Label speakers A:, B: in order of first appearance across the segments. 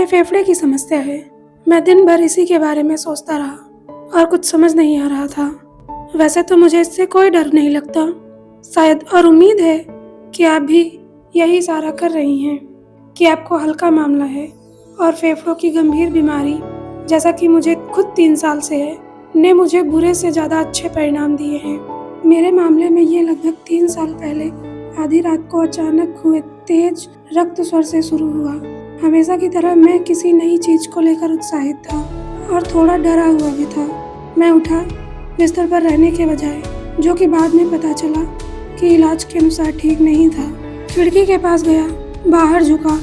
A: मेरे फेफड़े की समस्या है। मैं दिन भर इसी के बारे में सोचता रहा और कुछ समझ नहीं आ रहा था। वैसे तो मुझे इससे कोई डर नहीं लगता, शायद, और उम्मीद है कि आप भी यही इशारा कर रही हैं कि आपको हल्का मामला है और फेफड़ों की गंभीर बीमारी, जैसा कि मुझे खुद 3 साल से है, ने मुझे बुरे से ज़्यादा अच्छे परिणाम दिए हैं। मेरे मामले में ये लगभग 3 साल पहले आधी रात को अचानक हुए तेज रक्त स्वर से शुरू हुआ। हमेशा की तरह मैं किसी नई चीज़ को लेकर उत्साहित था और थोड़ा डरा हुआ भी था। मैं उठा, बिस्तर पर रहने के बजाय, जो कि बाद में पता चला कि इलाज के अनुसार ठीक नहीं था। खिड़की के पास गया, बाहर झुका,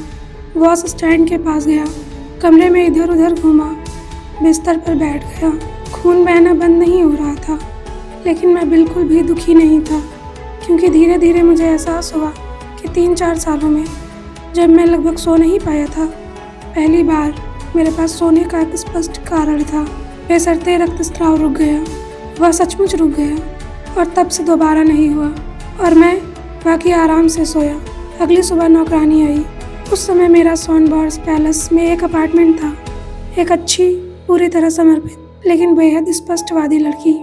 A: वॉश स्टैंड के पास गया, कमरे में इधर उधर घूमा, बिस्तर पर बैठ गया। खून बहना बंद नहीं हो रहा था, लेकिन मैं बिल्कुल भी दुखी नहीं था, क्योंकि धीरे धीरे मुझे एहसास हुआ कि 3-4 सालों में, जब मैं लगभग सो नहीं पाया था, पहली बार मेरे पास सोने का एक स्पष्ट कारण था। बेसरते रक्तस्राव रुक गया, वह सचमुच रुक गया और तब से दोबारा नहीं हुआ और मैं बाकी आराम से सोया। अगली सुबह नौकरानी आई। उस समय मेरा सॉनबर्स पैलेस में एक अपार्टमेंट था। एक अच्छी, पूरी तरह समर्पित, लेकिन बेहद स्पष्टवादी लड़की।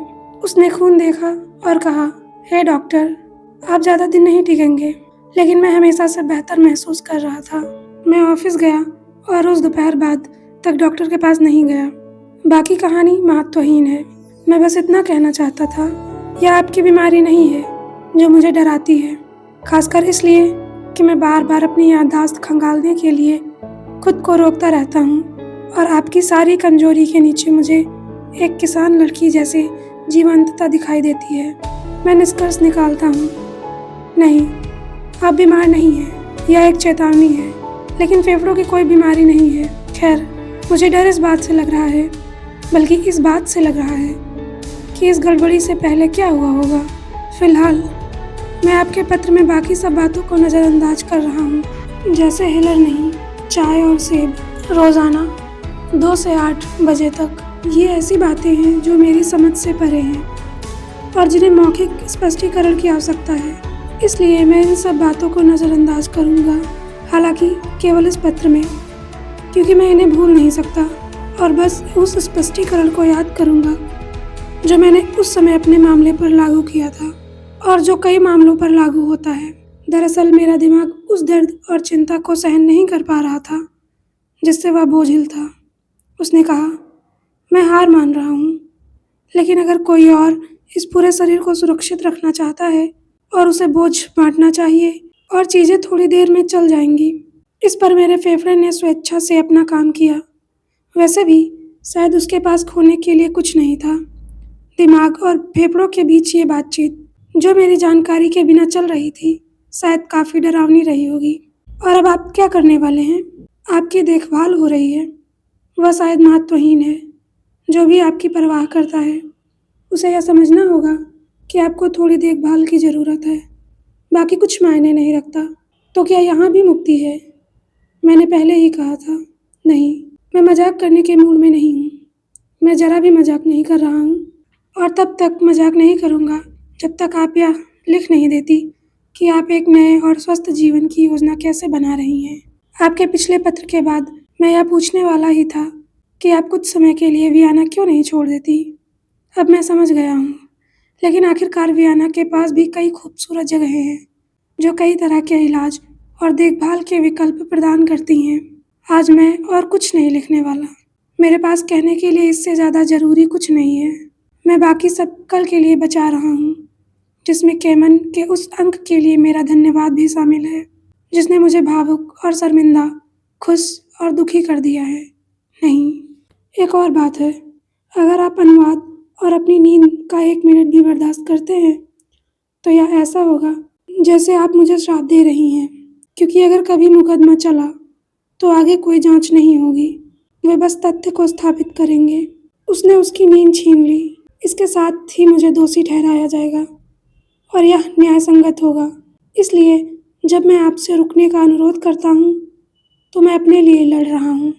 A: उसने खून देखा और कहा, हे डॉक्टर, आप ज़्यादा दिन नहीं टिकेंगे। लेकिन मैं हमेशा से बेहतर महसूस कर रहा था। मैं ऑफिस गया और उस दोपहर बाद तक डॉक्टर के पास नहीं गया। बाकी कहानी महत्वहीन है। मैं बस इतना कहना चाहता था, यह आपकी बीमारी नहीं है जो मुझे डराती है, खासकर इसलिए कि मैं बार बार अपनी याददाश्त खंगालने के लिए खुद को रोकता रहता हूँ और आपकी सारी कमजोरी के नीचे मुझे एक किसान लड़की जैसे जीवंतता दिखाई देती है। मैं निष्कर्ष निकालता हूँ, नहीं, आप बीमार नहीं हैं। यह एक चेतावनी है, लेकिन फेफड़ों की कोई बीमारी नहीं है। खैर, मुझे डर इस बात से लग रहा है, बल्कि इस बात से लग रहा है कि इस गड़बड़ी से पहले क्या हुआ होगा। फिलहाल मैं आपके पत्र में बाकी सब बातों को नज़रअंदाज कर रहा हूँ, जैसे हिलर नहीं, चाय और सेब रोज़ाना 2 से 8 बजे तक। ये ऐसी बातें हैं जो मेरी समझ से परे हैं और जिन्हें मौखिक स्पष्टीकरण की आवश्यकता है। इसलिए मैं इन सब बातों को नज़रअंदाज करूँगा, हालांकि केवल इस पत्र में, क्योंकि मैं इन्हें भूल नहीं सकता और बस उस स्पष्टीकरण को याद करूँगा जो मैंने उस समय अपने मामले पर लागू किया था और जो कई मामलों पर लागू होता है। दरअसल मेरा दिमाग उस दर्द और चिंता को सहन नहीं कर पा रहा था जिससे वह बोझिल था। उसने कहा, मैं हार मान रहा हूँ, लेकिन अगर कोई और इस पूरे शरीर को सुरक्षित रखना चाहता है और उसे बोझ बांटना चाहिए और चीज़ें थोड़ी देर में चल जाएंगी। इस पर मेरे फेफड़े ने स्वेच्छा से अपना काम किया। वैसे भी शायद उसके पास खोने के लिए कुछ नहीं था। दिमाग और फेफड़ों के बीच ये बातचीत, जो मेरी जानकारी के बिना चल रही थी, शायद काफ़ी डरावनी रही होगी। और अब आप क्या करने वाले हैं? आपकी देखभाल हो रही है, वह शायद महत्वहीन है। जो भी आपकी परवाह करता है, उसे यह समझना होगा कि आपको थोड़ी देखभाल की ज़रूरत है। बाकी कुछ मायने नहीं रखता। तो क्या यहाँ भी मुक्ति है? मैंने पहले ही कहा था, नहीं, मैं मजाक करने के मूड में नहीं हूँ। मैं ज़रा भी मजाक नहीं कर रहा हूँ और तब तक मजाक नहीं करूँगा जब तक आप यह लिख नहीं देती कि आप एक नए और स्वस्थ जीवन की योजना कैसे बना रही हैं। आपके पिछले पत्र के बाद मैं यह पूछने वाला ही था कि आप कुछ समय के लिए वियना क्यों नहीं छोड़ देती। अब मैं समझ गया हूँ, लेकिन आखिरकार वियना के पास भी कई खूबसूरत जगहें हैं जो कई तरह के इलाज और देखभाल के विकल्प प्रदान करती हैं। आज मैं और कुछ नहीं लिखने वाला। मेरे पास कहने के लिए इससे ज़्यादा ज़रूरी कुछ नहीं है। मैं बाकी सब कल के लिए बचा रहा हूँ, जिसमें केमन के उस अंक के लिए मेरा धन्यवाद भी शामिल है, जिसने मुझे भावुक और शर्मिंदा, खुश और दुखी कर दिया है। नहीं, एक और बात है, अगर आप अनुवाद और अपनी नींद का 1 मिनट भी बर्दाश्त करते हैं तो यह ऐसा होगा जैसे आप मुझे श्राप दे रही हैं, क्योंकि अगर कभी मुकदमा चला तो आगे कोई जांच नहीं होगी। वे बस तथ्य को स्थापित करेंगे। उसने उसकी नींद छीन ली, इसके साथ ही मुझे दोषी ठहराया जाएगा और यह न्यायसंगत होगा। इसलिए जब मैं आपसे रुकने का अनुरोध करता हूँ तो मैं अपने लिए लड़ रहा हूँ।